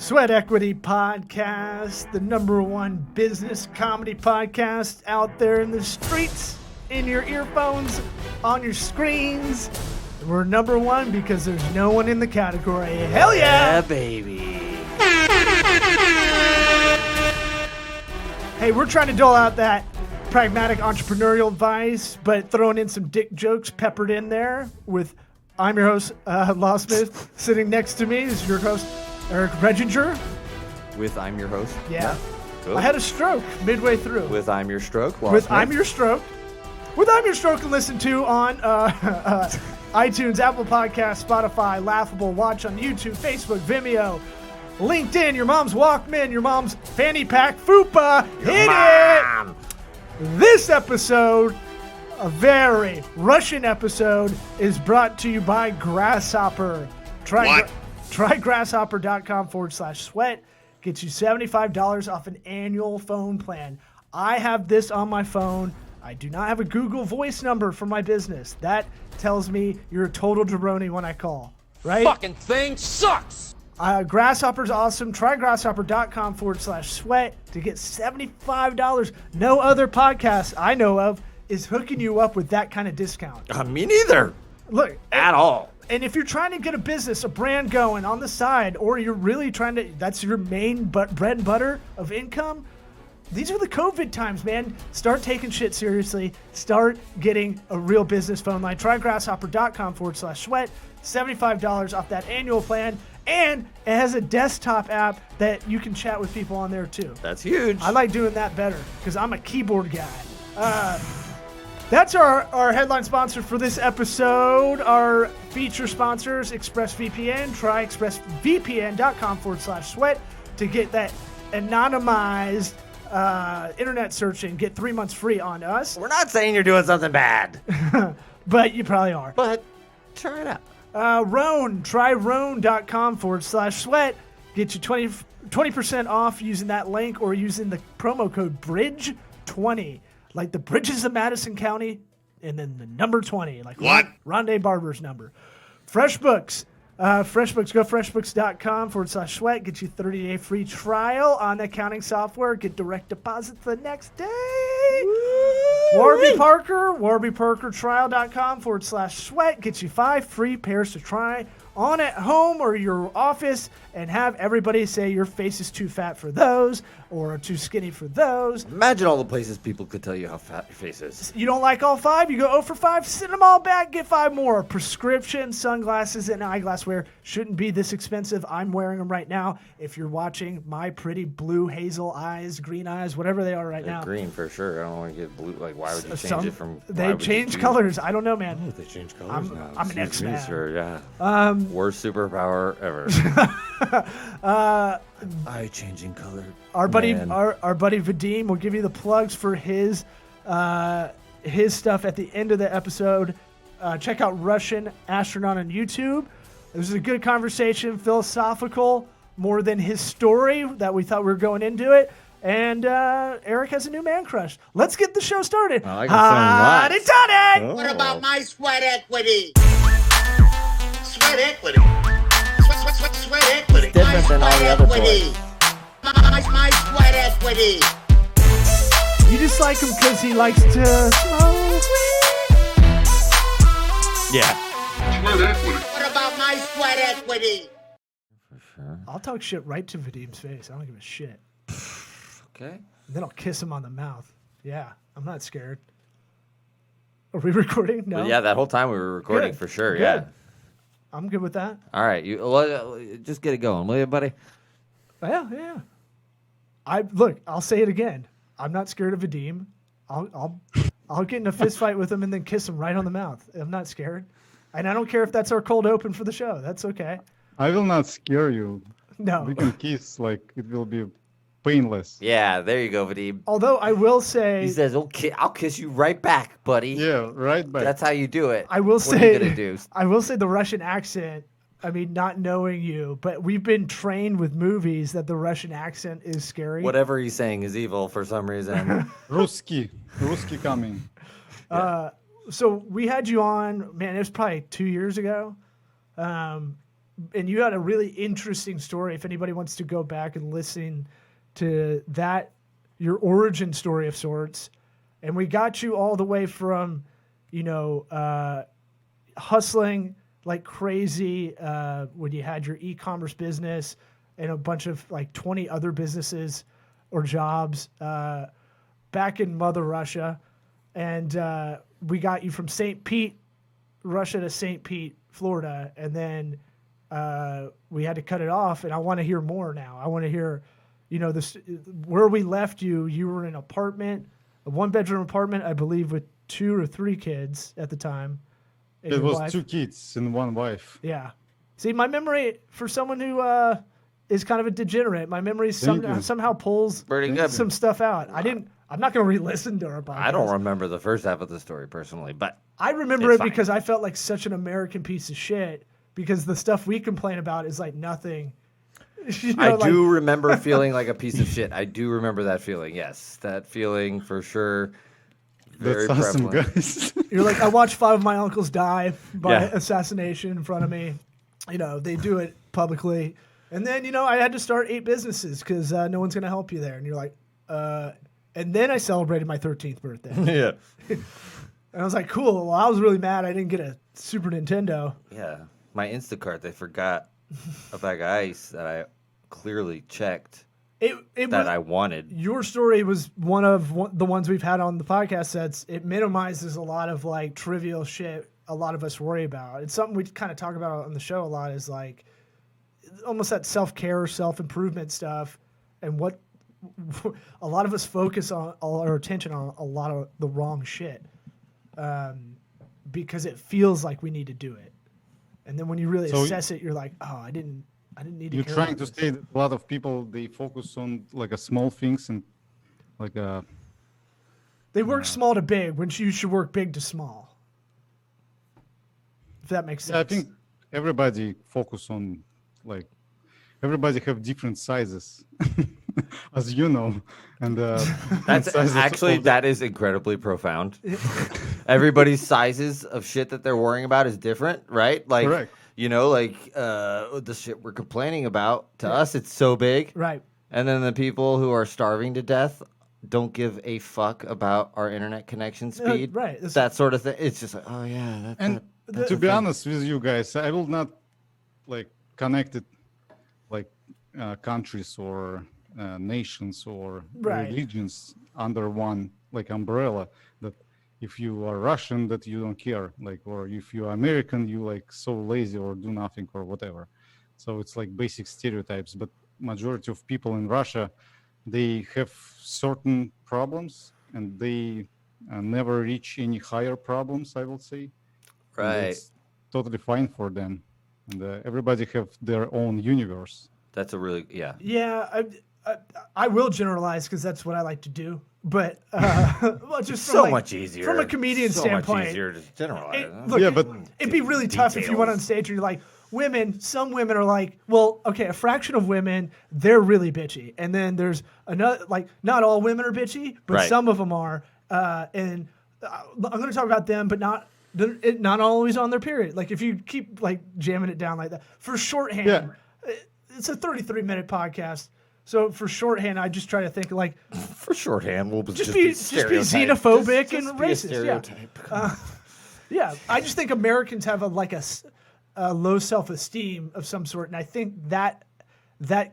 Sweat Equity Podcast, the #1 business comedy podcast out there in the streets, in your earphones, on your screens. We're #1 because there's no one in the category. Hell yeah! Yeah, baby. Hey, we're trying to dole out that pragmatic entrepreneurial advice, but throwing in some dick jokes peppered in there with, I'm your host, Law Smith. Sitting next to me is your host, Eric Reginger. With I'm your host. Yeah. Cool. I had a stroke midway through. With I'm your stroke. With I'm your stroke. With I'm your stroke and listen to on iTunes, Apple Podcasts, Spotify, Laughable, watch on YouTube, Facebook, Vimeo, LinkedIn, your mom's Walkman, your mom's fanny pack, FUPA. Hit it! This episode, a very Russian episode, is brought to you by Grasshopper. Try grasshopper.com/sweat. Gets you $75 off an annual phone plan. I have this on my phone. I do not have a Google Voice number for my business. That tells me you're a total jabroni when I call, right? Fucking thing sucks! Grasshopper's awesome. Try grasshopper.com/sweat to get $75. No other podcast I know of is hooking you up with that kind of discount. Me neither. Look, At all. And if you're trying to get a business, a brand going on the side, or you're really trying to, that's your main bread and butter of income, these are the COVID times, man. Start taking shit seriously. Start getting a real business phone line. Try grasshopper.com/sweat. $75 off that annual plan. And it has a desktop app that you can chat with people on there too. That's huge. I like doing that better because I'm a keyboard guy. That's our headline sponsor for this episode. Our feature sponsors, ExpressVPN. Try expressvpn.com/sweat to get that anonymized internet searching. Get 3 months free on us. We're not saying you're doing something bad. But you probably are. But try it out. Roan, try roan.com/sweat. Get you 20% off using that link or using the promo code BRIDGE20. Like the bridges of Madison County and then the number 20. Like What? Rondé Barber's number. FreshBooks. FreshBooks, go freshbooks.com/sweat. Get you 30-day free trial on the accounting software. Get direct deposit the next day. Warby Parker, warbyparkertrial.com/sweat. Get you 5 free pairs to try on at home or your office and have everybody say your face is too fat for those or too skinny for those. Imagine all the places people could tell you how fat your face is. You don't like all 5? You go 0 for 5, send them all back, get 5 more. Prescription sunglasses and eyeglasswear shouldn't be this expensive. I'm wearing them right now. If you're watching my pretty blue hazel eyes, green eyes, whatever they are right They're now. green for sure. I don't want to get blue. Like, why would you change Some- it from? They change colors. I don't know, man. Oh, they change colors now. I'm an Excuse me, X-Man. sir. Yeah. Worst superpower ever. Eye changing color. Our buddy, man. our buddy Vadim will give you the plugs for his stuff at the end of the episode. Check out Russian Astronaut on YouTube. This is a good conversation, philosophical, more than his story that we thought we were going into it. And Eric has a new man crush. Let's get the show started. I like it so much. Hotty toddy! Oh. What about my sweat equity? Sweat equity. Sweat equity. It's different than all the other equity. My sweat equity. You just like him because he likes to smoke. Yeah. What about my sweat equity? For sure. I'll talk shit right to Vadim's face. I don't give a shit. Okay. And then I'll kiss him on the mouth. Yeah, I'm not scared. Are we recording? No. But yeah, that whole time we were recording Good. for sure. Good. Yeah. I'm good with that. All right. Just get it going, will you, buddy? Yeah. I'll say it again. I'm not scared of Vadim. I'll get in a fist fight with him and then kiss him right on the mouth. I'm not scared. And I don't care if that's our cold open for the show. That's okay. I will not scare you. No. We can kiss, like, it will be painless. Yeah. There you go, Vadim. Although I will say, He says, "Okay, I'll kiss you right back, buddy." Yeah, right back. That's how you do it. I will What are say, you gonna do? I will say the Russian accent. I mean, not knowing you, but we've been trained with movies that the Russian accent is scary. Whatever he's saying is evil for some reason. Ruski coming. So we had you on, man, it was probably 2 years ago. and you had a really interesting story. If anybody wants to go back and listen to that, your origin story of sorts, and we got you all the way from, hustling like crazy when you had your e-commerce business and a bunch of like 20 other businesses or jobs back in Mother Russia. And we got you from St. Pete, Russia to St. Pete, Florida. And then we had to cut it off. And I want to hear more now. I want to hear, this where we left you. You were in an apartment, a 1-bedroom apartment, I believe, with 2 or 3 kids at the time. It was 2 kids and 1 wife. Yeah. See, my memory, for someone who is kind of a degenerate, my memory somehow pulls some stuff out. I'm not going to re-listen to our podcast. I don't remember the first half of the story personally, but I remember it because I felt like such an American piece of shit because the stuff we complain about is like nothing. I do remember feeling like a piece of shit. I do remember that feeling. Yes, that feeling for sure. Very That's awesome, prevalent. guys. You're like, I watched 5 of my uncles die by assassination in front of me. They do it publicly. And then, I had to start 8 businesses because no one's going to help you there. And you're like, and then I celebrated my 13th birthday. Yeah. And I was like, cool. Well, I was really mad I didn't get a Super Nintendo. Yeah. My Instacart, they forgot a bag of ice that I clearly checked I wanted. Your story was one of the ones we've had on the podcast it minimizes a lot of like trivial shit a lot of us worry about. It's something we kind of talk about on the show a lot is like almost that self-care, self-improvement stuff and what a lot of us focus on all our attention on a lot of the wrong shit because it feels like we need to do it. And then when you really assess it, you're like, oh, I didn't need to. You're trying to say that a lot of people they focus on like a small things and like they work small to big when you should work big to small. If that makes sense. Yeah, I think everybody focus on like everybody have different sizes, as you know, and that's actually that is incredibly profound. Everybody's sizes of shit that they're worrying about is different, right? Like. Correct. The shit we're complaining about, to us, it's so big. Right. And then the people who are starving to death don't give a fuck about our internet connection speed. Right. That sort of thing. It's just like, oh, yeah. To be honest with you guys, I will not, like, connect it, like, countries or nations or religions under one, like, umbrella. That if you are Russian, that you don't care, like, or if you are American, you like so lazy or do nothing or whatever. So it's like basic stereotypes. But majority of people in Russia, they have certain problems and they never reach any higher problems, I will say. Right. And it's totally fine for them. And everybody have their own universe. That's a really, Yeah, I will generalize because that's what I like to do. But well, just from much easier from a comedian standpoint. Much easier to generalize. It'd be really tough if you went on stage and you're like, some women are like, well, okay, a fraction of women, they're really bitchy. And then there's another, like, not all women are bitchy, but some of them are. And I'm going to talk about them, but not always on their period. Like, if you keep, like, jamming it down like that. For shorthand, it's a 33-minute podcast. So for shorthand, I just try to think like. For shorthand, we'll just be xenophobic and racist. Yeah, I just think Americans have a low self-esteem of some sort, and I think that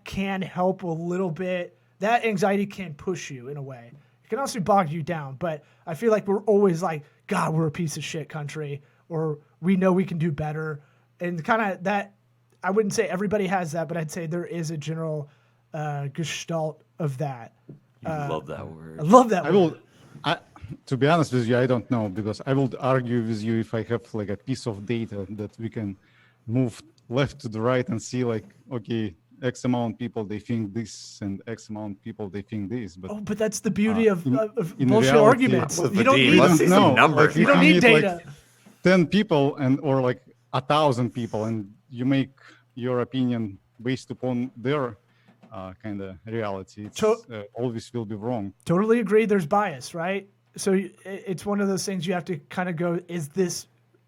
can help a little bit. That anxiety can push you in a way. It can also bog you down, but I feel like we're always like, God, we're a piece of shit country, or we know we can do better, and kind of that. I wouldn't say everybody has that, but I'd say there is a general. Gestalt of that. You love that word. I love that word. To be honest with you, I don't know, because I will argue with you if I have like a piece of data that we can move left to the right and see like, okay, X amount of people, they think this, and X amount of people, they think this. But that's the beauty of bullshit reality, arguments. You don't need numbers. You don't need data. Like 10 people or like 1,000 people, and you make your opinion based upon their kind of reality. It's always will be wrong. Totally agree. There's bias, right? So it's one of those things you have to kind of go, is this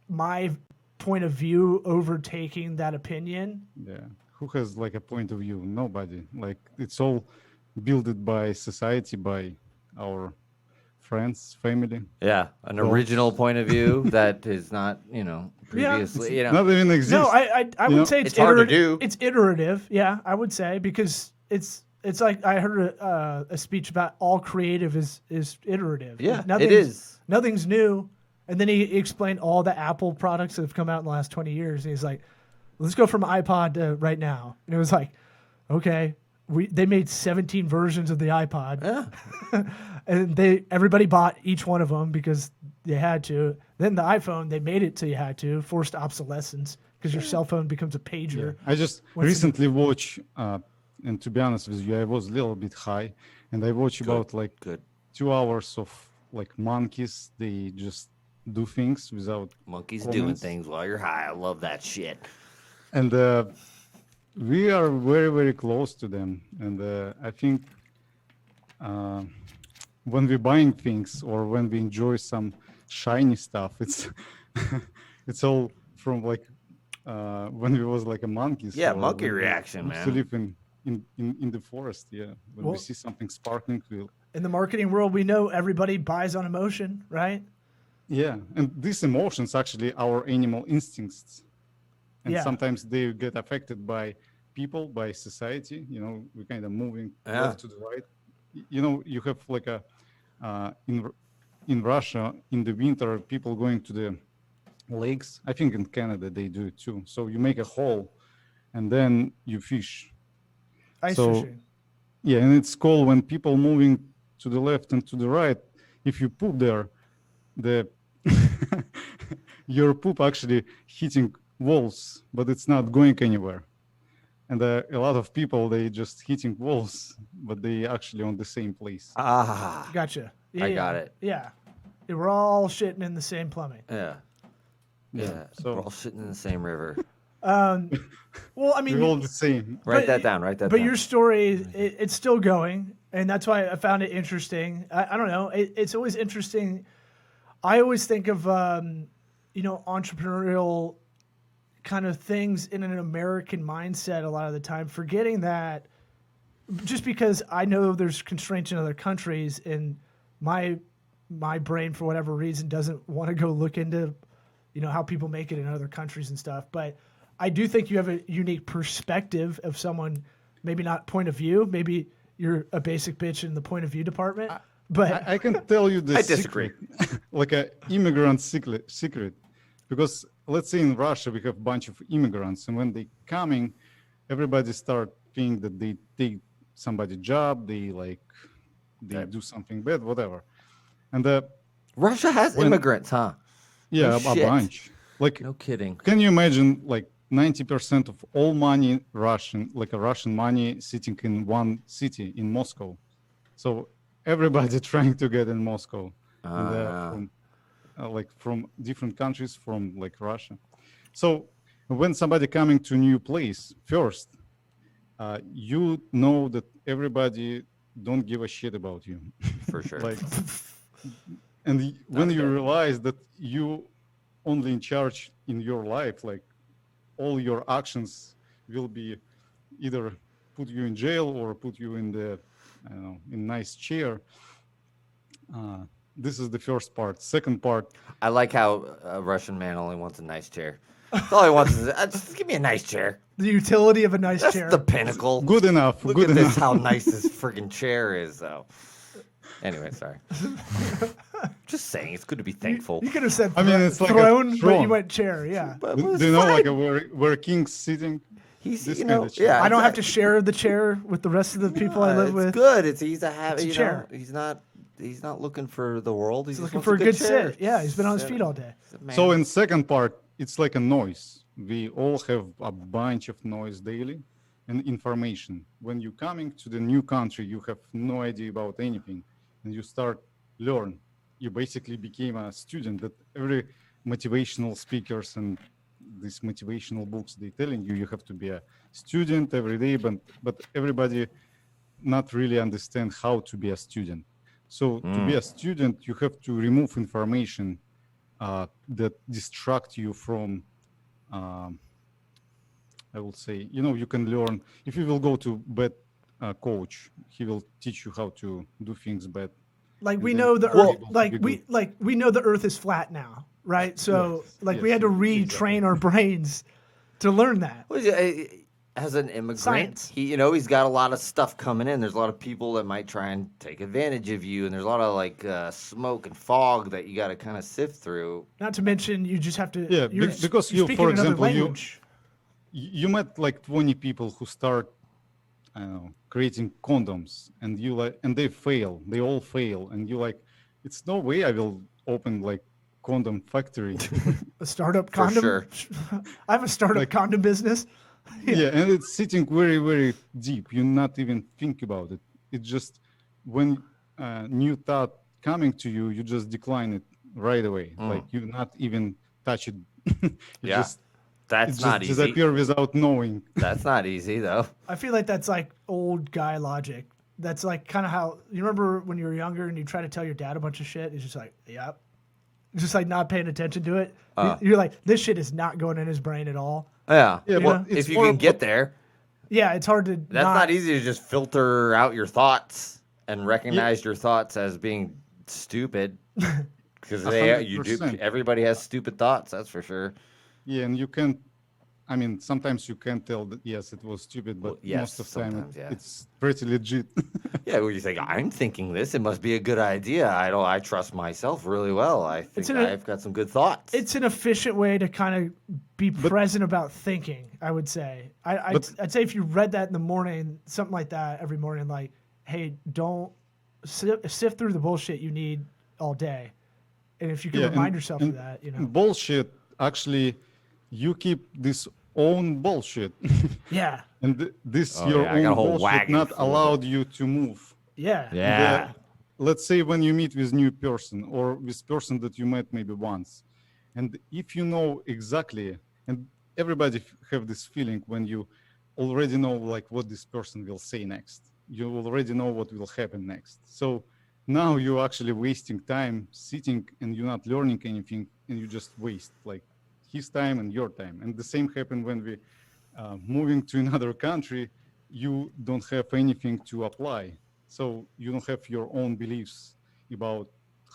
my point of view overtaking that opinion. Yeah. Who has like a point of view? Nobody. Like it's all built by society, by our friends, family. Yeah, an Those- original point of view that is not, previously, Not even exist. No, I You would know, say it's hard to do. It's iterative. Yeah, I would say because it's like I heard a speech about all creative is iterative. Yeah, Nothing's, it is. Nothing's new. And then he explained all the Apple products that have come out in the last 20 years. And he's like, let's go from iPod to right now. And it was like, okay, they made 17 versions of the iPod. Yeah. And everybody bought each one of them because they had to. Then the iPhone, they made it till you had to, forced obsolescence because your cell phone becomes a pager. I just recently watched, and to be honest with you, I was a little bit high, and I watched about like 2 hours of like monkeys. They just do things without Monkeys comments. doing things while you're high. I love that shit. And we are very, very close to them. And I think when we're buying things or when we enjoy some shiny stuff, it's it's all from like when we was like a monkeys. Yeah, or monkey when we reaction, used man. to live in the forest. Yeah, when we see something sparkling, we'll In the marketing world, we know everybody buys on emotion, right? yeah, and these emotions actually our animal instincts, and Yeah. sometimes they get affected by people, by society. You know, we're kind of moving left to the right. You know, you have like a in Russia in the winter, people going to the lakes. I think in Canada they do it too. So you make a hole, and then you fish. Ice So- fishing. Yeah, and it's cold when people moving to the left and to the right. If you poop there, the your poop actually hitting walls, but it's not going anywhere. And a lot of people they just hitting walls, but they actually on the same place. Ah, Gotcha. I got it. Yeah. We're all shitting in the same plumbing. yeah. Yeah. So- We're all sitting in the same river. Well, I mean, We're all the same. Write that down. Write that but down. your story, it's still going, and that's why I found it interesting. I don't know. It's always interesting. I always think of, entrepreneurial kind of things in an American mindset a lot of the time, forgetting that just because I know there's constraints in other countries and my brain, for whatever reason, doesn't want to go look into, how people make it in other countries and stuff. But I do think you have a unique perspective of someone, maybe not point of view, maybe you're a basic bitch in the point of view department. But I can tell you the I disagree. secret, like a immigrant secret, because let's say in Russia we have a bunch of immigrants, and when they coming, everybody start thinking that they take somebody's job, they do something bad, whatever, and Russia has immigrants, huh? yeah, No a shit. bunch. Like, No kidding. can you imagine like 90% of all money Russian, like a Russian money, sitting in one city in Moscow? So everybody trying to get in Moscow, and, from different countries, from like Russia. So when somebody coming to a new place, first, you know that everybody don't give a shit about you. For sure. Like, and when you realize that you only in charge in your life, like all your actions will be either put you in jail or put you in the, in nice chair. This is the first part. Second part, I like how a Russian man only wants a nice chair. That's all he wants is just give me a nice chair. the utility of a nice That's chair. the pinnacle. good enough. Look good at enough. this, how nice this freaking chair is, though. Anyway, sorry. Just saying, it's good to be thankful. You could have said I mean, it's like a throne, but you throne. went chair. Yeah. But Do it's you know fine. like where king's sitting? He's, this you kind know, of chair? yeah. I don't have to exactly. share the chair with the rest of the people I live It's with. good. He's a habit. a You chair. know, he's not looking for the world. He's just looking wants for a good chair. sit. Yeah, he's been on his feet all day. He's a man. So in second part, it's like a noise. We all have a bunch of noise daily and information. When you're coming to the new country, you have no idea about anything, and you start learn. You basically became a student. That every motivational speakers and these motivational books they telling you have to be a student every day, but everybody not really understand how to be a student. So to be a student, you have to remove information that distract you from I will say, you can learn if you will go to bad coach, he will teach you how to do things bad. Like And we then know the you will earth, be able to be good. we know the earth is flat now, right? So Yes, we had to yes, retrain exactly. our brains to learn that. Well, yeah, as an immigrant, Science. he's got a lot of stuff coming in. There's a lot of people that might try and take advantage of you, and there's a lot of like smoke and fog that you got to kind of sift through. Not to mention, you just have to. Yeah, because you're speaking for another example, language. you met like 20 people who start, I don't know, creating condoms, and they all fail, and you like, it's no way I will open like condom factory. A startup For condom. sure. I have a startup Like- condom business. Yeah, and it's sitting very, very deep. You not even think about it. It's just when new thought coming to you, you just decline it right away. Like you not even touch it. you Yeah. just That's it not just easy. disappear without knowing. That's not easy though. I feel like that's like old guy logic. That's like kind of how you remember when you were younger and you try to tell your dad a bunch of shit. He's just like, yep. Just like not paying attention to it. You're like, this shit is not going in his brain at all. Yeah. Yeah, Well, but it's if you more can get about- there, Yeah, it's hard to. that's not easy to just filter out your thoughts and recognize your thoughts as being stupid. Because you do. 100%. Everybody has stupid thoughts. That's for sure. Yeah, and you can. I mean, sometimes you can tell that yes, it was stupid, but Well, yes, most of the time sometimes, yeah. it's pretty legit. Yeah, where you think I'm thinking this, it must be a good idea. I trust myself really well. I think I've got some good thoughts. It's an efficient way to kind of be present about thinking. I would say. I'd say if you read that in the morning, something like that every morning, like, hey, don't sift through the bullshit you need all day, and if you can remind yourself of that, Bullshit. Actually, you keep this own bullshit. Yeah. And this Oh, your yeah, I got a own whole bullshit wagon not full of allowed you to move. Yeah. yeah. Let's say when you meet with new person or with person that you met maybe once, and if you know exactly, and everybody have this feeling when you already know like what this person will say next, you already know what will happen next. So now you're actually wasting time sitting and you're not learning anything, and you just waste like his time and your time. And the same happened when we moving to another country. You don't have anything to apply, so you don't have your own beliefs about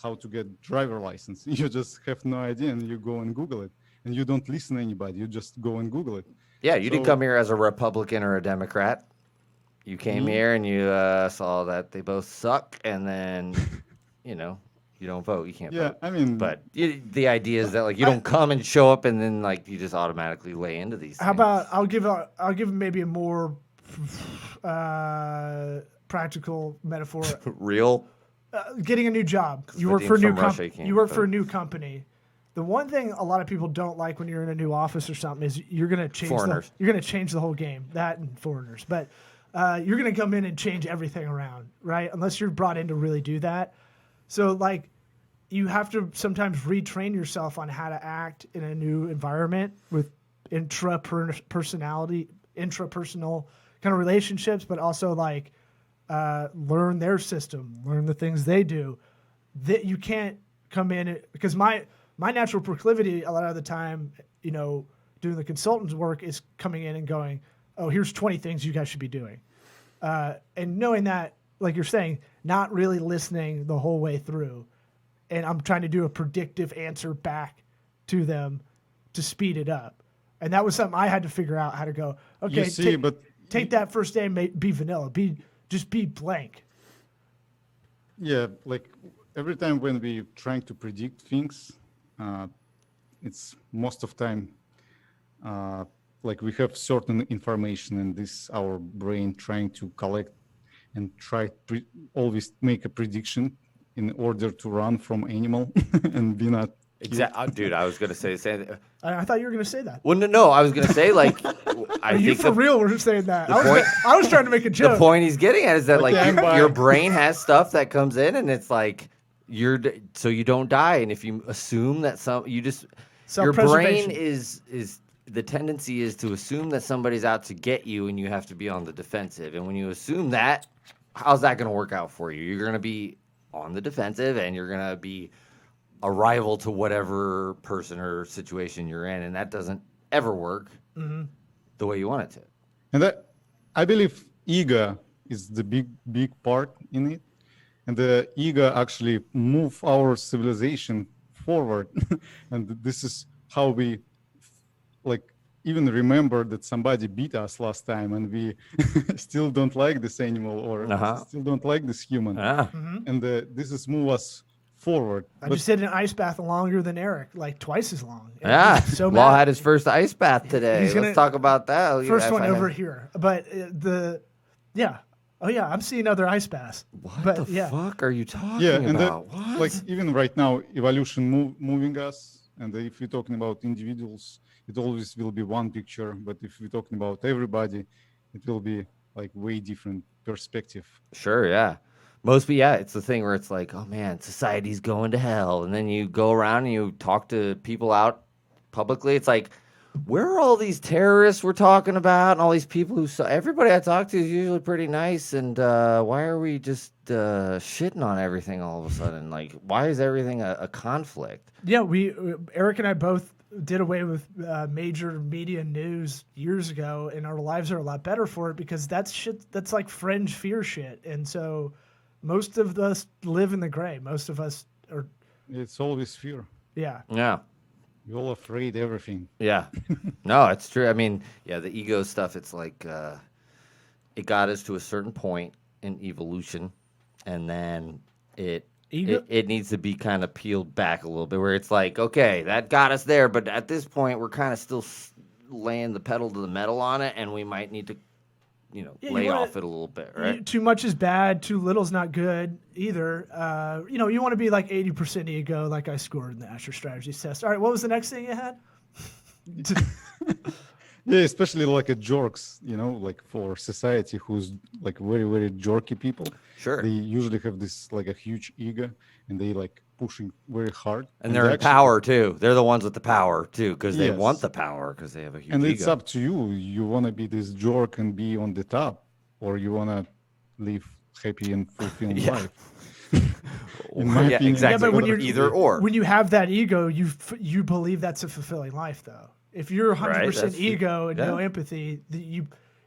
how to get driver license. You just have no idea, and you go and Google it, and you don't listen to anybody. You just go and Google it. Yeah, you didn't So- come here as a Republican or a Democrat. You came here and you saw that they both suck, and then, you don't vote. You can't Yeah, vote. I mean, But the idea is that like you don't come and show up, and then like you just automatically lay into these. How things. about I'll give maybe a more practical metaphor. real? Getting a new job. You work Vadim's for a new from Russia, he can't you work for a vote. new company. The one thing a lot of people don't like when you're in a new office or something is you're gonna change Foreigners. you're gonna change the whole game. That and foreigners, but you're gonna come in and change everything around, right? Unless you're brought in to really do that. So like, you have to sometimes retrain yourself on how to act in a new environment with intrapersonal kind of relationships, but also like learn their system, learn the things they do. That you can't come in because my natural proclivity a lot of the time, doing the consultant's work is coming in and going, oh, here's 20 things you guys should be doing. And knowing that, like you're saying, not really listening the whole way through. And I'm trying to do a predictive answer back to them to speed it up. And that was something I had to figure out how to go, okay, you see, but take that first day and be vanilla. Just be blank. yeah, like every time when we trying to predict things, it's most of time like we have certain information, and this our brain trying to collect and always make a prediction in order to run from animal and be not. Exactly, dude. I was gonna say the same. I thought you were going to say that. Well, no, I was gonna say like, I Are you think for real were saying that? point- I was trying to make a the joke. point he's getting at is that like Okay, I'm your buying. brain has stuff that comes in, and it's like so you don't die, and if you assume that your brain Self-preservation. is the tendency is to assume that somebody's out to get you, and you have to be on the defensive. And when you assume that, how's that going to work out for you? You're going to be on the defensive, and you're going to be a rival to whatever person or situation you're in, and that doesn't ever work the way you want it to. And I believe ego is the big part in it. And the ego actually move our civilization forward. And this is how we like even remember that somebody beat us last time and we still don't like this animal or still don't like this human. And this is move us forward. I just did an ice bath longer than Eric, like twice as long. So Law mad. had his first ice bath today. Let's talk about that. First one over here. But I'm seeing other ice baths. What the fuck are you talking about? Like even right now, evolution moving us. And if you're talking about individuals, it always will be one picture. But if we're talking about everybody, it will be like way different perspective. Sure, yeah. It's the thing where it's like, oh man, society's going to hell. And then you go around and you talk to people out publicly. It's like, where are all these terrorists we're talking about and all these people everybody I talk to is usually pretty nice. And why are we just shitting on everything all of a sudden? Like, why is everything a conflict? Yeah, Eric and I both did away with major media news years ago, and our lives are a lot better for it because that's like fringe fear shit. And so most of us live in the gray. Most of us are. It's always fear. Yeah. Yeah. We're all afraid of everything. Yeah. No, it's true. I mean, the ego stuff, it's like it got us to a certain point in evolution, and then it needs to be kind of peeled back a little bit where it's like, okay, that got us there, but at this point we're kind of still laying the pedal to the metal on it, and we might need to lay off it a little bit, right? Too much is bad. Too little's not good either. You want to be like 80% ego, like I scored in the Asher Strategies test. All right, what was the next thing you had? Yeah, especially like a jerks, like for society who's like very, very jerky people. Sure. They usually have this like a huge ego and they like pushing very hard. And they're in power too. They're the ones with the power too because they want the power because they have a huge and ego. It's up to you. You want to be this jerk and be on the top, or you want to live happy and fulfilling life. Exactly. Yeah, but when either or. When you have that ego, you believe that's a fulfilling life, though. If you're 100% ego and no empathy,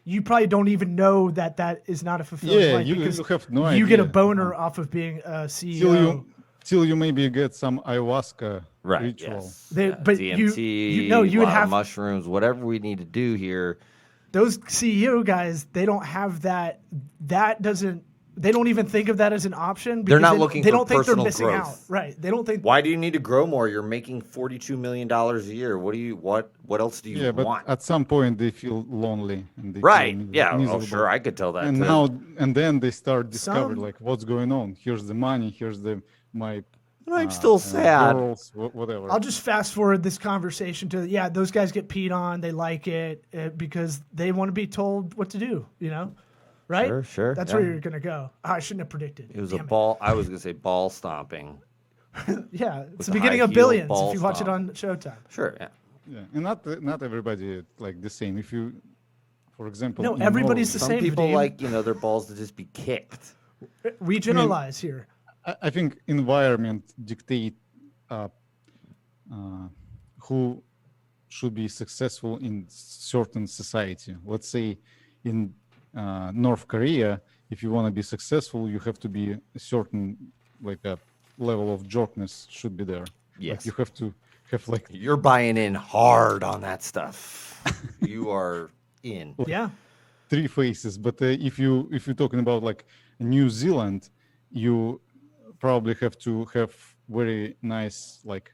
you probably don't even know that is not a fulfilling life. You have no idea. You get a boner off of being a CEO. Till you maybe get some ayahuasca ritual. Yes. But DMT, you would have mushrooms, whatever we need to do here. Those CEO guys, they don't have that. They don't even think of that as an option. They're not looking. They for don't think they're personal missing growth. out. Right? They don't think. Why do you need to grow more? You're making $42 million a year. What else do you want? But at some point they feel lonely. And they feel miserable. Sure, I could tell that. And then they start discovering like what's going on. Here's the money. Here's my. I'm still sad. Girls, whatever. I'll just fast forward this conversation to those guys get peed on. They like it because they want to be told what to do. Right? Sure. That's where you're gonna go. I shouldn't have predicted. It was ball. I was gonna say ball stomping. Yeah, it's the beginning of Billions. If you watch it on Showtime. Sure. Yeah. Yeah, and not everybody like the same. If you, for example, no, everybody's the same. Some people Vadim. like their balls to just be kicked. We generalize here. I think environment dictate who should be successful in certain society. Let's say in North Korea, if you want to be successful, you have to be a certain like a level of jerkness should be there. Yes, like you have to have like you're buying in hard on that stuff. You are in. Yeah. 3 faces, but if you're talking about like New Zealand, you probably have to have very nice like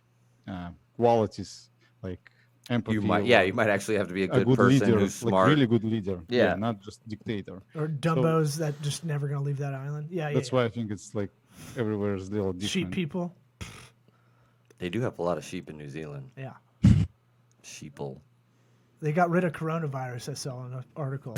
qualities like empathy. You might actually have to be a good person leader, who's smart, like really good leader. Yeah, not just dictator or dumbos that just never gonna leave that island. That's why I think it's like everywhere is a little different. Sheep people. They do have a lot of sheep in New Zealand. Yeah. Sheeple. They got rid of coronavirus. I saw in an article.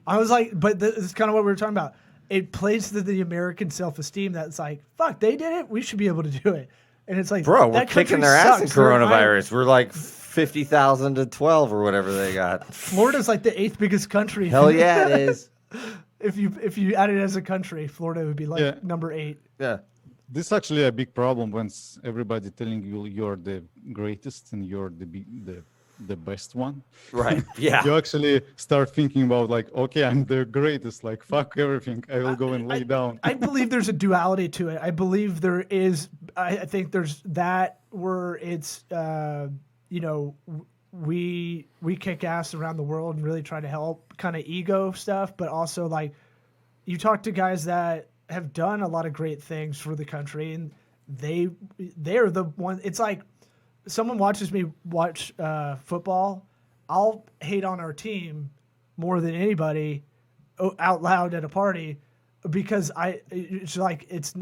I was like, but this is kind of what we were talking about. It plays to the American self-esteem that's like, fuck, they did it. We should be able to do it. And it's like, bro, we're kicking their ass in coronavirus. We're like 50,000 to 12 or whatever they got. Florida's like the 8th biggest country. Hell yeah, it is. If you add it as a country, Florida would be like number 8. Yeah. This is actually a big problem when everybody telling you you're the greatest and you're the the best one. Right. Yeah. You actually start thinking about like, okay, I'm the greatest. Like, fuck everything. I will go and lay down. I believe there's a duality to it. I believe there is. I think there's that where it's, we kick ass around the world and really try to help, kind of ego stuff, but also like you talk to guys that have done a lot of great things for the country, and they're the one. It's like someone watches me watch football. I'll hate on our team more than anybody out loud at a party because it's like it's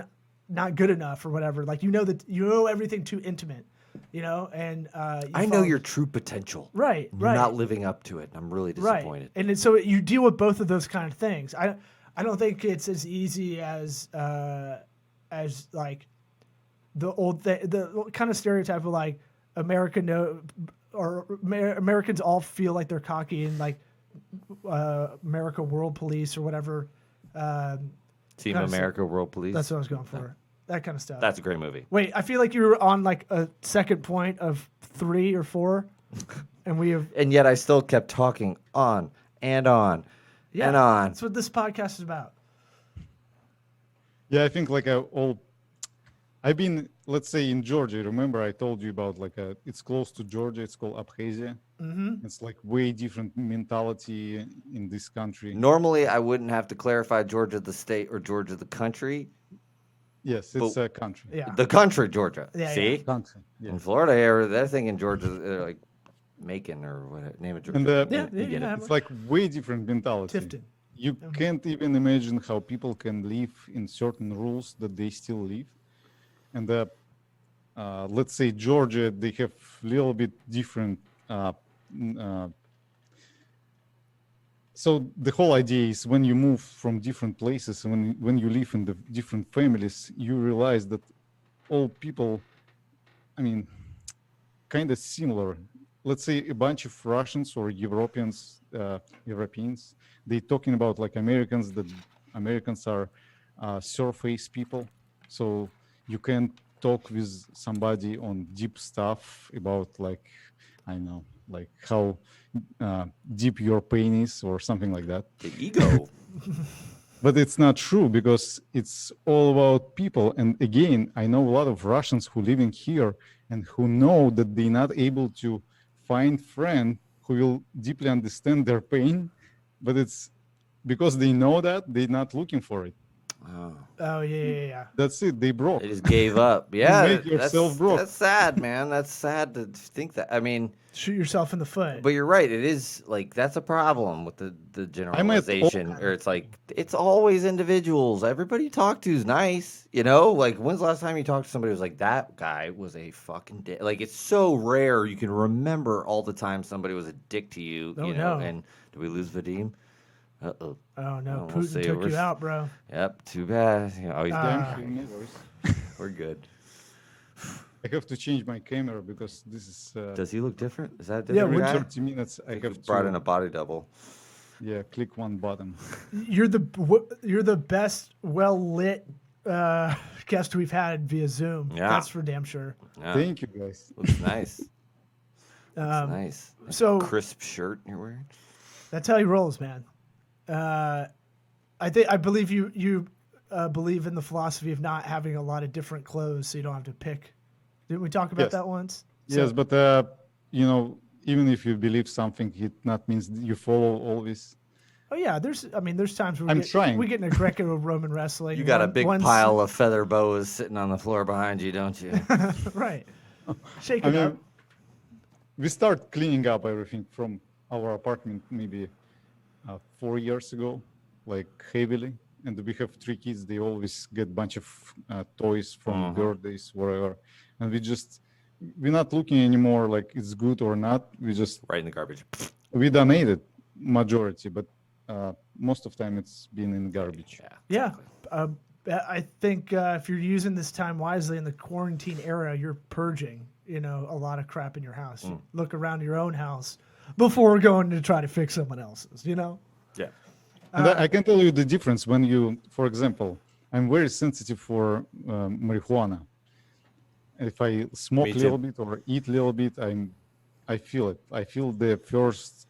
not good enough or whatever. Like you know everything too intimate, and I know your true potential. Right. You're not living up to it. I'm really disappointed. Right. And so you deal with both of those kind of things. I don't think it's as easy as like the kind of stereotype of like Americans all feel like they're cocky and like America World Police or whatever. Team America World Police. That's what I was going for. That kind of stuff. That's a great movie. Wait, I feel like you were on like a second point of 3 or 4, and we have. And yet I still kept talking on and on and on. That's what this podcast is about. Yeah, I think like I've been, let's say, in Georgia. Remember, I told you about it's close to Georgia. It's called Abkhazia. Mm-hmm. It's like way different mentality in this country. Normally, I wouldn't have to clarify Georgia the state or Georgia the country. Yes, it's a country. Yeah. The country, Georgia. Yeah, See? Country. Yeah. In Florida, they're thinking Georgia, they're like Macon or whatever, name of Georgia. And it's like way different mentality. Tifton. You can't even imagine how people can live in certain rules that they still live. And let's say Georgia, they have a little bit different. So the whole idea is when you move from different places and when you live in the different families, you realize that all people, kind of similar. Let's say a bunch of Russians or Europeans, they talking about like Americans, that Americans are surface people. So you can talk with somebody on deep stuff about like, I don't know, like how deep your pain is or something like that. The ego. But it's not true because it's all about people. And again, I know a lot of Russians who living here and who know that they're not able to find friend who will deeply understand their pain, but it's because they know that they're not looking for it. Oh yeah. That's it. They broke. They just gave up. Yeah, make yourself broke. That's sad, man. That's sad to think that. I mean, shoot yourself in the foot. But you're right. It is like that's a problem with the generalization, or it's like it's always individuals. Everybody you talk to is nice, Like when's the last time you talked to somebody who was like that guy was a fucking dick? Like it's so rare you can remember all the time somebody was a dick to you. No. And did we lose Vadim? Uh-oh. Oh no, We'll Putin took you out, bro. Yep, too bad. He's Damn. We're good. I have to change my camera because this is. Does he look different? Is that a Yeah, different guy? 30 minutes. I have brought in a body double. Yeah, click one button. You're the best well lit guest we've had via Zoom. Yeah, that's for damn sure. Yeah. Thank you, guys. Looks nice. Looks nice. So crisp shirt you're wearing. That's how he rolls, man. I believe you believe in the philosophy of not having a lot of different clothes, so you don't have to pick. Didn't we talk about that once? Yes, but even if you believe something, it not means you follow always. Oh yeah, there's times where we get in a Greco-Roman wrestling. You got a big pile of feather boas sitting on the floor behind you, don't you? Right. Shake it up. We start cleaning up everything from our apartment maybe 4 years ago, like heavily. And we have 3 kids. They always get a bunch of toys from birthdays, whatever. And we're not looking anymore like it's good or not. We just right in the garbage. We donated majority, but most of the time it's been in garbage. Yeah. I think if you're using this time wisely in the quarantine era, you're purging, a lot of crap in your house. Look around your own house before going to try to fix someone else's, Yeah. And I can tell you the difference when you, for example, I'm very sensitive for marijuana. If I smoke a little bit or eat a little bit, I'm I feel it. I feel the first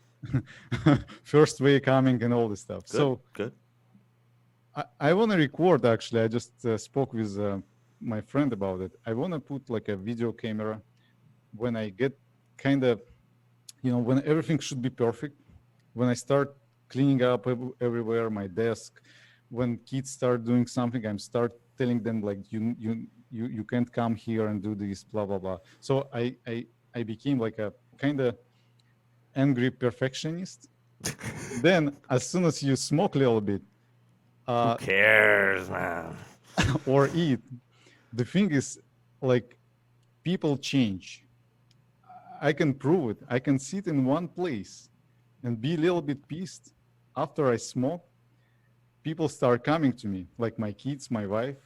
first way coming and all this stuff. Good, So good. I want to record. Actually, I just spoke with my friend about it. I want to put like a video camera when I get kind of, when everything should be perfect. When I start cleaning up everywhere, my desk. When kids start doing something, I'm start telling them like you can't come here and do this, blah blah blah. So I became like a kind of angry perfectionist. Then as soon as you smoke a little bit, Who cares, man? or eat, the thing is, like, people change. I can prove it. I can sit in one place and be a little bit pissed after I smoke. People start coming to me, like my kids, my wife,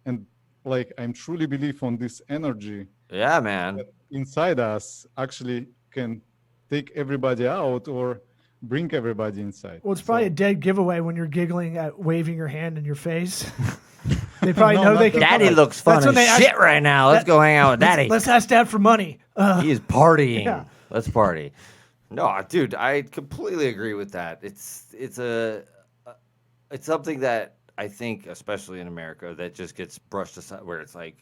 and like I'm truly believe on this energy Yeah, man. that inside us actually can take everybody out or bring everybody inside. Well, it's probably So- a dead giveaway when you're giggling at waving your hand in your face. They probably No, know not they that. can. Daddy looks fun That's as when they ask- shit right now. Let's go hang out with Daddy. Let's ask Dad for money. He is partying. Yeah. Let's party. No, dude, I completely agree with that. It's something that I think, especially in America, that just gets brushed aside. Where it's like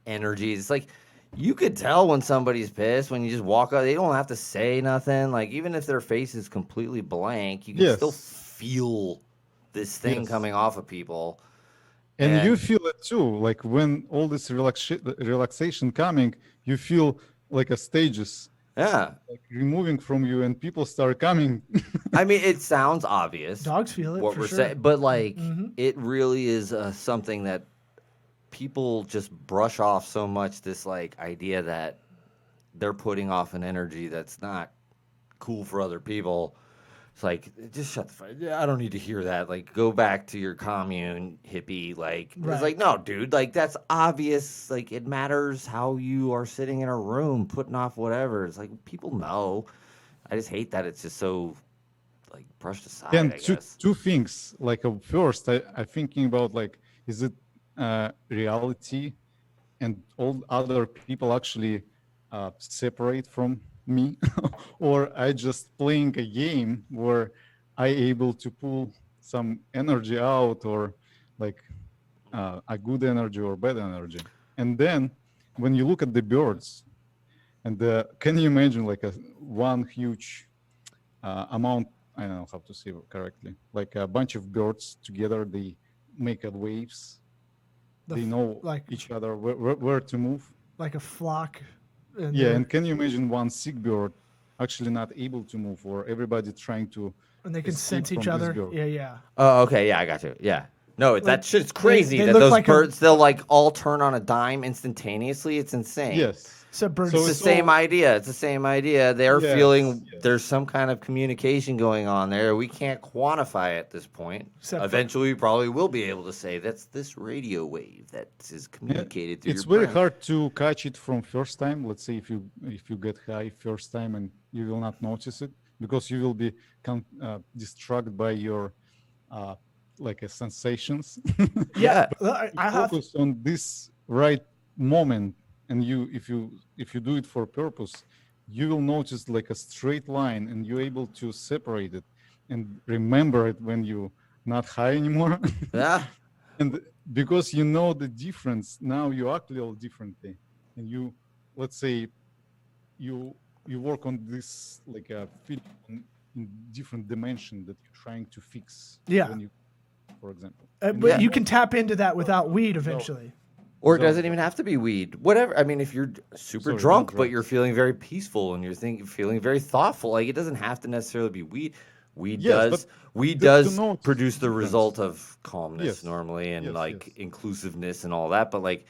energy. It's like you could tell when somebody's pissed when you just walk up. They don't have to say nothing. Like even if their face is completely blank, you can Yes. still feel this thing Yes. coming off of people. And you feel it too, like when all this relaxation coming, you feel like a stages Yeah. like removing from you, and people start coming. I mean, it sounds obvious. Dogs feel it what for we're sure. saying, but like Mhm. it really is something that people just brush off so much. This like idea that they're putting off an energy that's not cool for other people. It's like just shut the fuck. Yeah, I don't need to hear that. Like go back to your commune, hippie. Like Right. it's like no, dude. Like that's obvious. Like it matters how you are sitting in a room, putting off whatever. It's like people know. I just hate that it's just so like brushed aside. And I two, guess. two things. Like first, I'm thinking about like, is it reality, and all other people actually separate from me, or I just playing a game where I able to pull some energy out, or like a good energy or bad energy. And then when you look at the birds, and can you imagine like one huge amount? I don't know how to say it correctly. Like a bunch of birds together, they make waves. The They f- know like- each other where to move. Like a flock. And Yeah, they're- and can you imagine one sick bird actually not able to move, or everybody trying to and they can escape sense each from this other. bird? Yeah, yeah. Oh, okay. Yeah, I got you. Yeah. No, that shit's crazy they that look those like a- birds, they'll like all turn on a dime instantaneously. It's insane. Yes. So birds. So It's the it's same all- idea. It's the same idea. They're Yes, feeling yes. there's some kind of communication going on there. We can't quantify at this point. Except for- Eventually, we probably will be able to say that's this radio wave that is communicated through It's your very brain. hard to catch it from first time. Let's say if you get high first time and you will not notice it, because you will be distracted by your like sensations. Yeah, I have. Focus on this right moment, and if you do it for purpose, you will notice like a straight line, and you're able to separate it and remember it when you not high anymore. Yeah. And because you know the difference, now you act a little differently, and you, let's say, you work on this like a feeling in different dimension that you're trying to fix. Yeah. When you, for example. But Yeah. you can tap into that without weed eventually. Or it So- doesn't even have to be weed. Whatever. I mean, if you're super Sorry, drunk, not but drugs. you're feeling very peaceful and you're feeling very thoughtful, like it doesn't have to necessarily be weed. Weed Yes, does. but Weed to does notice produce the difference. result of calmness Yes. normally and Yes, like yes. inclusiveness and all that. But like,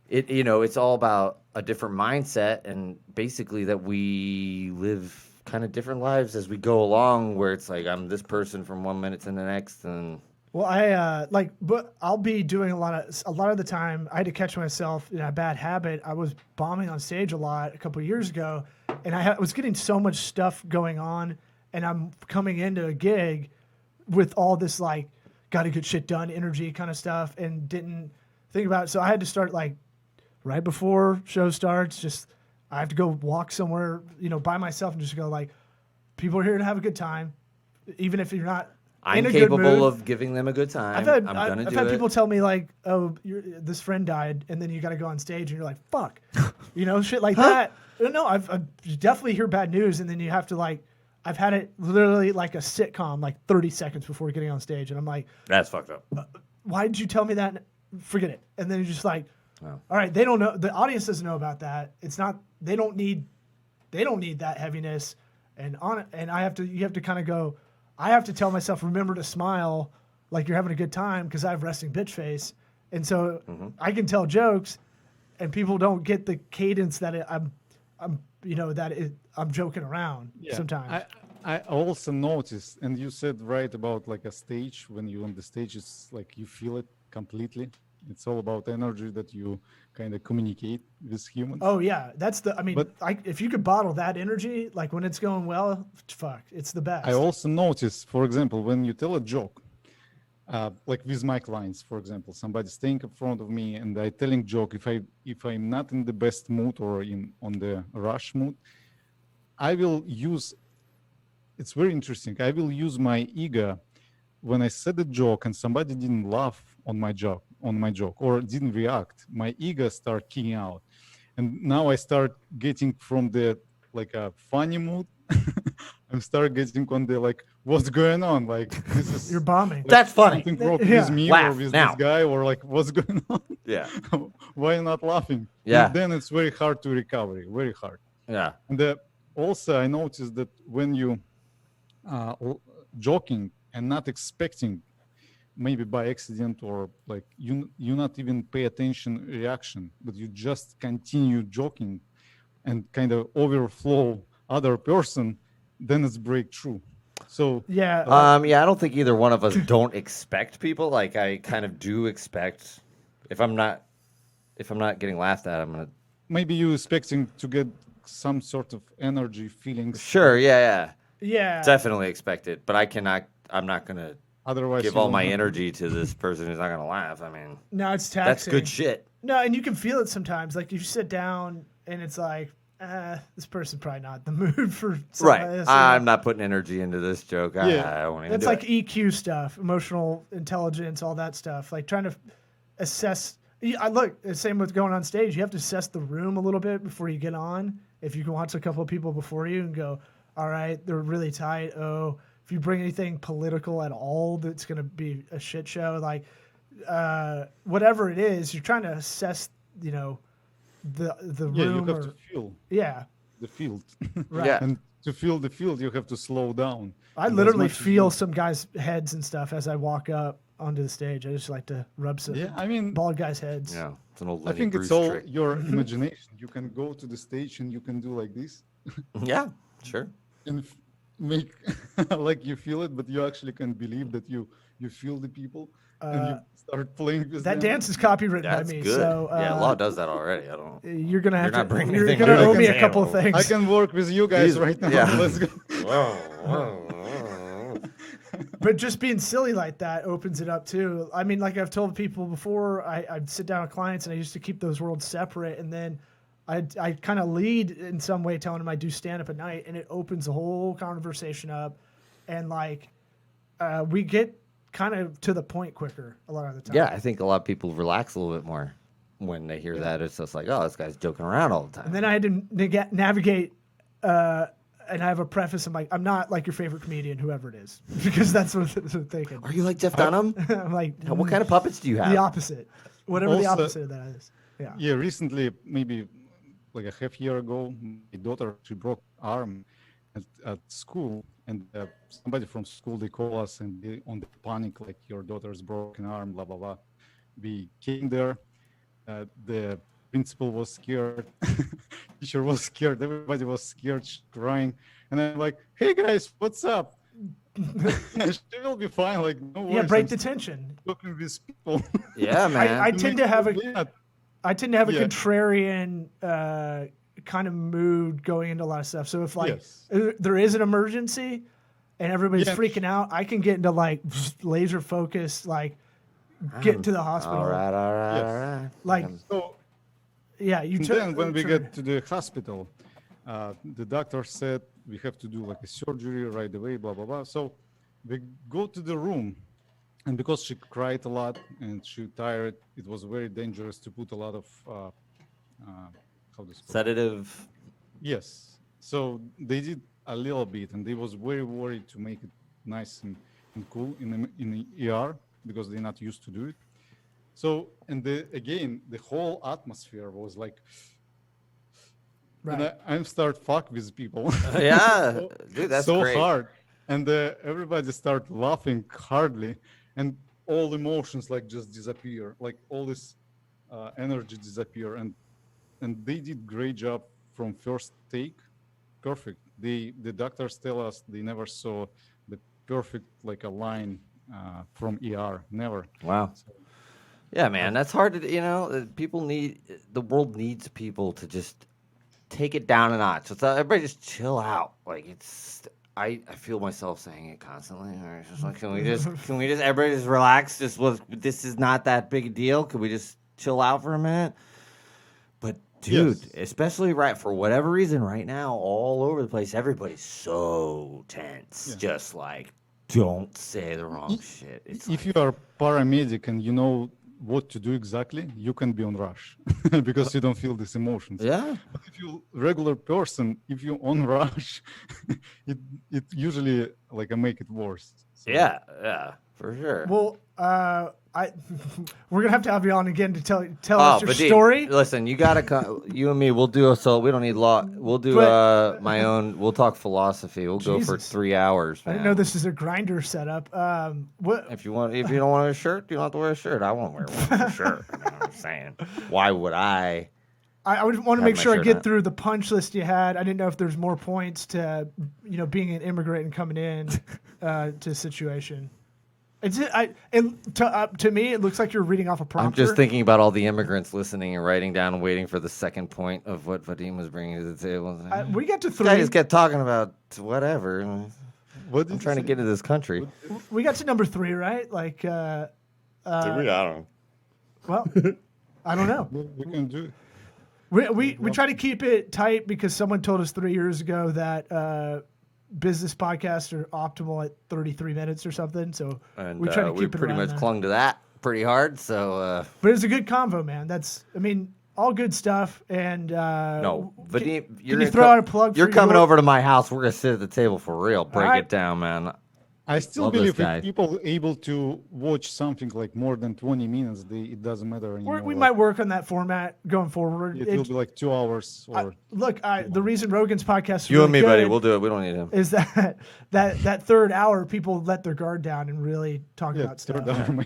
it's all about a different mindset and basically that we live kind of different lives as we go along. Where it's like I'm this person from 1 minute to the next, and Well, I but I'll be doing a lot of the time. I had to catch myself in a bad habit. I was bombing on stage a lot a couple of years ago, and I was getting so much stuff going on, and I'm coming into a gig with all this like got to get shit done energy kind of stuff, and didn't think about it. So I had to start like right before show starts, just I have to go walk somewhere, by myself and just go like, people are here to have a good time, even if you're not. I'm in a capable good mood. of giving them a good time. I've had people tell me like, "Oh, this friend died," and then you got to go on stage, and you're like, "Fuck," shit like that. No, I've definitely hear bad news, and then you have to like, I've had it literally like a sitcom, like 30 seconds before getting on stage, and I'm like, That's fucked up. Why did you tell me that? Forget it. And then you're just like, all right, they don't know. The audience doesn't know about that. It's not. They don't need that heaviness, and you have to kind of go. I have to tell myself, remember to smile like you're having a good time because I have resting bitch face. And so I can tell jokes and people don't get the cadence that I'm joking around sometimes. I also noticed, and you said right about like a stage, when you're on the stage, it's like you feel it completely. It's all about energy that you kind of communicate with humans. Oh yeah, if you could bottle that energy, like when it's going well, fuck, it's the best. I also noticed, for example, when you tell a joke, like with my clients, for example, somebody's staying in front of me and I telling joke. If I'm not in the best mood or on the rush mood, I will use. It's very interesting. I will use my ego when I said a joke and somebody didn't laugh on my joke or didn't react. My ego start kicking out, and now I start getting from the like a funny mood. I'm start getting on the like, what's going on? Like this is you're bombing. Like, that's funny. Something wrong with me Laugh or with now. this guy or like what's going on? Yeah. Why not laughing? Yeah. And then it's very hard to recover. Very hard. Yeah. And also I noticed that when you joking and not expecting, maybe by accident or like you not even pay attention reaction, but you just continue joking and kind of overflow other person, then it's breakthrough. So yeah, I don't think either one of us don't expect people. Like I kind of do expect if I'm not getting laughed at, I'm gonna maybe you expecting to get some sort of energy feelings. Sure, yeah. Yeah. Definitely expect it, but I'm not gonna Otherwise give all my energy to this person who's not gonna laugh. I mean, no, it's taxing. that's good shit. No, and you can feel it sometimes. Like if you sit down and it's like, this person's probably not in the mood for something like this. I'm not putting energy into this joke. I don't even That's do like it. EQ stuff, emotional intelligence, all that stuff. Like trying to assess. Look, same with going on stage. You have to assess the room a little bit before you get on. If you can watch a couple of people before you and go, all right, they're really tight. Oh, if you bring anything political at all, that's going to be a shit show. Like, whatever it is, you're trying to assess, the room. Yeah, you have to feel. Yeah. The field. Right. Yeah. And to feel the field, you have to slow down. I literally feel some guys' heads and stuff as I walk up onto the stage. I just like to rub some bald guys' heads. Yeah, it's an old I Lenny think Bruce it's all trick. your imagination. You can go to the stage and you can do like this Yeah, sure. and make like you feel it, but you actually can believe that you feel the people and you start playing with That them. dance is copywritten That's by me. good. So Law does that already. I don't. you're gonna have You're not to. bringing You're anything gonna to owe the me a table. couple of things. I can work with you guys right now. yeah. Let's go. But just being silly like that opens it up too. I mean, like I've told people before, I'd sit down with clients and I used to keep those worlds separate, and then I kind of lead in some way, telling them I do stand up at night, and it opens the whole conversation up, and like we get kind of to the point quicker a lot of the time. Yeah, I think a lot of people relax a little bit more when they hear that. It's just like, oh, this guy's joking around all the time. And then I had to navigate. And I have a preface. I'm like, I'm not like your favorite comedian, whoever it is, because that's what I'm thinking. Are you like Jeff Dunham? I'm like, What kind of puppets do you have? the opposite, whatever the Also- opposite of that is. Yeah. Yeah, recently, maybe like a half year ago, my daughter, she broke arm at school, and somebody from school, they call us and they on the panic, like your daughter's broken arm, blah, blah, blah. We came there, the principal was scared, teacher was scared, everybody was scared, she's crying. And I'm like, hey guys, what's up? She will be fine, like, no worries. Yeah, break I'm the tension. talking with people. Yeah, man. I tend to have a Yeah. a contrarian kind of mood going into a lot of stuff. So if like Yes. there is an emergency and everybody's Yeah. freaking out, I can get into like laser focus, like get to the hospital. all right. Yes. All right. Like So Yeah, you And took. then when we get to the hospital, the doctor said we have to do like a surgery right away, blah blah blah. So we go to the room, and because she cried a lot and she tired, it was very dangerous to put a lot of how this called? Sedative. Yes. So they did a little bit, and they was very worried to make it nice and cool in the ER because they're not used to do it. So and the whole atmosphere was like, Right. and I'm start fuck with people. Yeah, dude, that's so great. hard, and everybody start laughing hardly, and all emotions like just disappear, like all this energy disappear, and they did great job from first take, perfect. The doctors tell us they never saw the perfect like a line from ER, never. Wow. Yeah, man, that's hard to, the world needs people to just take it down a notch. So everybody just chill out. Like I feel myself saying it constantly. Or it's just like, can we just everybody just relax? This is not that big a deal. Can we just chill out for a minute? But dude, Yes. especially for whatever reason right now, all over the place, everybody's so tense. Yeah. Just like, don't say the wrong shit. It's If you are paramedic and you know what to do exactly, you can be on rush because you don't feel these emotions. yeah. But if you regular person, if you on rush, it usually like make it worse. So, Yeah, for sure. Well, we're gonna have to have you on again to tell Oh, us your Vadim, story. listen, you gotta come. You and me, we'll do a solo. We don't need law. We'll do my own. We'll talk philosophy. We'll go for Jesus. 3 hours. I Man. didn't know this is a grinder setup. What? If you don't want a shirt, you don't have to wear a shirt. I won't wear one for sure. I mean, I'm saying, why would I? I would want to Have make my sure I shirt get on. through the punch list you had. I didn't know if there's more points to, being an immigrant and coming in to a situation. To me, it looks like you're reading off a prompter. I'm just thinking about all the immigrants listening and writing down and waiting for the second point of what Vadim was bringing to the table. We got to This guy three. just kept talking about whatever. What did I'm you trying to say? get into this country. We got to number 3, right? Like, Did we? I don't know. well, I don't know. We can do it. We try to keep it tight because someone told us 3 years ago that business podcasts are optimal at 33 minutes or something. So And we try to keep we it pretty around much that. clung to that pretty hard. So But it's a good convo, man. All good stuff. And no, Vadim, can you throw out a plug? You're for coming your- over to my house. We're gonna sit at the table for real. Break right. it down, man. I still Love this believe guy. if people able to watch something like more than 20 minutes, it doesn't matter anymore. We Like, might work on that format going forward. it will be like 2 hours or The reason Rogan's podcast is You and really me, buddy. good We'll do it. We don't need him. is that third hour people let their guard down and really talk about stuff. third hour.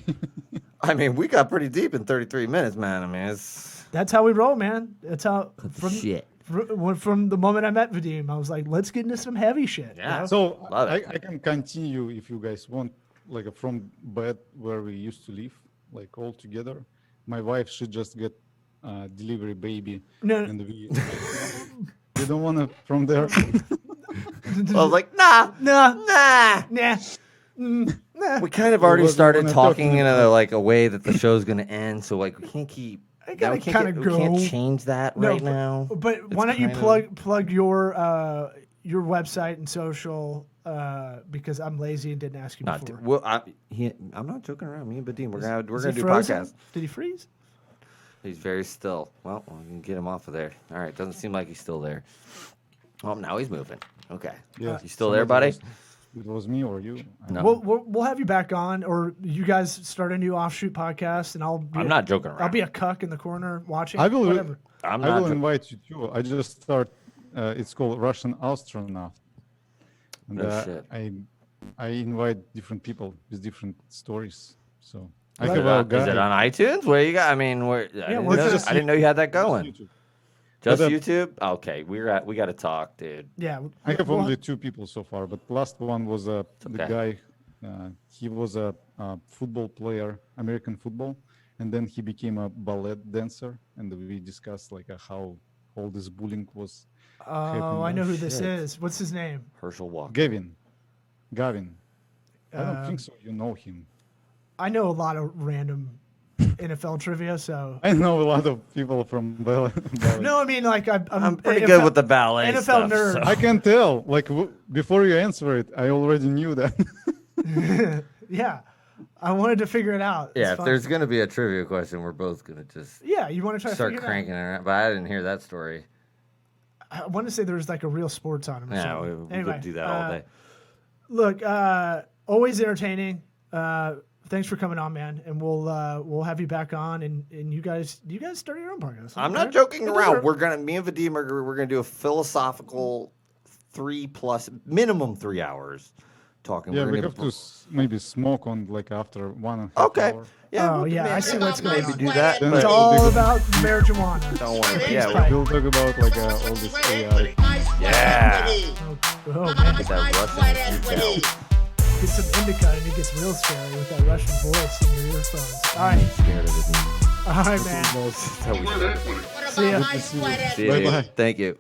I mean, we got pretty deep in 33 minutes, man. I mean, it's That's how we roll, man. That's how shit. from the moment I met Vadim, I was like, let's get into some heavy shit. Yeah. you know? So Love I it. can continue if you guys want, like from bed where we used to live, like all together. My wife should just get delivery baby, No. and we. You don't want to from there. I was like, nah. Nah. Nah. We kind of already What do you started wanna talk talking in a way that the show's gonna end, so like we can't keep. I now gotta we can't kinda we can't go. change that No, right now. But why It's don't you kind of- plug your website and social because I'm lazy and didn't ask you Not, before. well, I'm not joking around. Me and Vadim, we're Is gonna he do frozen? podcast. Did he freeze? He's very still. Well, we can get him off of there. All right, doesn't seem like he's still there. Oh, now he's moving. Okay. Yeah. You still there, buddy? It was me or you. No. We'll have you back on, or you guys start a new offshoot podcast, and I'm not joking around. I'll be a cuck in the corner watching. I will. Whatever. I'm I not will jo- invite you too. I just start. It's called Russian astronaut. And, No shit. I invite different people with different stories. So I Right. have a guy. Is it on iTunes? Where you got? I mean, where? well, it's just I didn't know you had that going. YouTube. Just But, YouTube? Okay, we got to talk, dude. Yeah. I have we'll- only 2 people so far, but last one was the okay. guy. He was a football player, American football, and then he became a ballet dancer. And we discussed like how all this bullying was. Oh, I know who this shit. is. What's his name? Herschel Walker. Gavin. I don't Um, think so. You know him. I know a lot of random NFL trivia, so I know a lot of people from ballet. no, I mean like I'm pretty good with the ballet NFL stuff. nerd. so- I can tell. Like before you answer it, I already knew that. Yeah, I wanted to figure it out. Yeah, It's if fun. there's gonna be a trivia question, we're both gonna just Yeah, you want to try to start figure cranking it around. But I didn't hear that story. it out. I want to say there was like a real sports on him. Or Yeah, we something. Anyway, could do that all day. Look, always entertaining. Thanks for coming on, man, and we'll have you back on, and you guys start your own podcast. I'm not right? joking It around. doesn't- Me and Vadim we're gonna do a philosophical 3+ minimum 3 hours talking. Yeah, We're we gonna have to maybe smoke on like after 1.5 Okay. hour. Yeah. Oh we yeah, can I see what's going maybe on. do that. Then It's But all about marijuana. don't worry. It's Yeah. tight. We'll talk about like all this AI. Yeah. Oh man, Get that Russian detail. get some indica and it gets real scary with that Russian voice in your earphones. All right, Scared of it. all right, man. That's how we What See ya. about my sweat See you. equity? Bye-bye. Thank you.